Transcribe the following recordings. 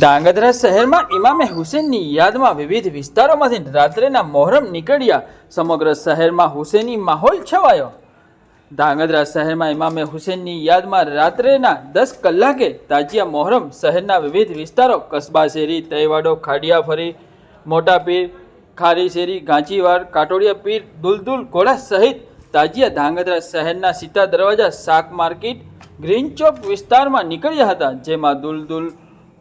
ધાંગધ્રા શહેરમાં ઇમામે હુસેનની યાદમાં વિવિધ વિસ્તારોમાંથી રાત્રેના મોહરમ નીકળ્યા. સમગ્ર શહેરમાં હુસેની માહોલ છવાયો. ધાંગધ્રા શહેરમાં ઇમામે હુસેનની યાદમાં રાત્રેના 10 કલાકે તાજિયા મોહરમ શહેરના વિવિધ વિસ્તારો કસ્બા શેરી, તૈવાડો, ખાડિયા ફરી, મોટા પીર, ખારી શેરી, ગાંચીવાડ, કાટોડિયા પીર, દુલદુલ ઘોડા સહિત તાજિયા ધાંગધ્રા શહેરના સીતા દરવાજા, શાક માર્કેટ, ગ્રીન ચોક વિસ્તારમાં નીકળ્યા હતા, જેમાં દુલદુલ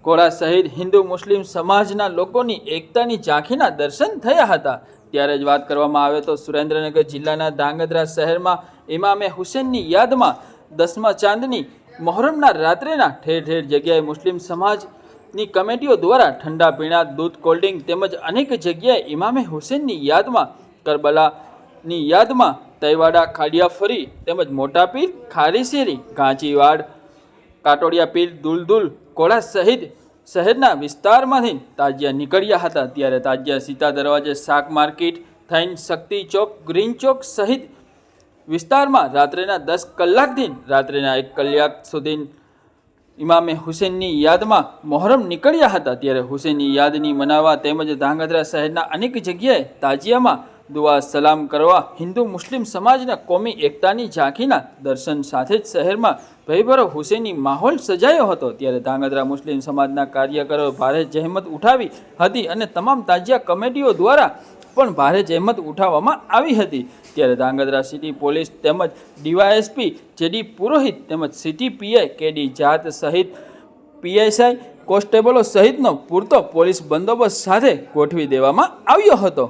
ઘોડા સહિત હિન્દુ મુસ્લિમ સમાજના લોકોની એકતાની ઝાંખીના દર્શન થયા હતા. ત્યારે જ વાત કરવામાં આવે તો સુરેન્દ્રનગર જિલ્લાના ધાંગધ્રા શહેરમાં ઇમામે હુસેનની યાદમાં 10મા ચાંદની મોહરમના રાત્રેના ઠેર ઠેર જગ્યાએ મુસ્લિમ સમાજની કમિટીઓ દ્વારા ઠંડા પીણા, દૂધ, કોલ્ડ્રિંક તેમજ અનેક જગ્યાએ ઇમામે હુસેનની યાદમાં, કરબલાની યાદમાં તૈવાડા, ખાડિયા ફરી તેમજ મોટા પીર, ખારી શેરી, ગાંચીવાડ, કાટોડિયા પીર, દુલદુલ ઘોડા સહિત શહેરના વિસ્તારમાંથી તાજિયા નીકળ્યા હતા. ત્યારે તાજિયા સીતા દરવાજે, શાક માર્કેટ થઈને શક્તિ ચોક, ગ્રીન ચોક સહિત વિસ્તારમાં રાત્રેના 10 કલાકથી રાત્રેના 1 કલાક સુધી ઇમામે હુસેનની યાદમાં મોહરમ નીકળ્યા હતા. ત્યારે હુસેનની યાદની મનાવવા તેમજ ધાંગધ્રા શહેરના અનેક જગ્યાએ તાજિયામાં દુઆ સલામ કરવા હિન્દુ મુસ્લિમ સમાજના કોમી એકતાની ઝાંખીના દર્શન સાથે જ શહેરમાં ભયભરો હુસેની માહોલ સજાયો હતો. ત્યારે ધાંગધ્રા મુસ્લિમ સમાજના કાર્યકરો ભારે જહેમત ઉઠાવી હતી અને તમામ તાજિયા કમિટીઓ દ્વારા પણ ભારે જહેમત ઉઠાવવામાં આવી હતી. ત્યારે ધાંગધ્રા સિટી પોલીસ તેમજ ડીવાયએસપી જેડી પુરોહિત તેમજ સિટી પીઆઈ કેડી જાત સહિત પીએસઆઈ કોન્સ્ટેબલો સહિતનો પૂરતો પોલીસ બંદોબસ્ત સાથે ગોઠવી દેવામાં આવ્યો હતો.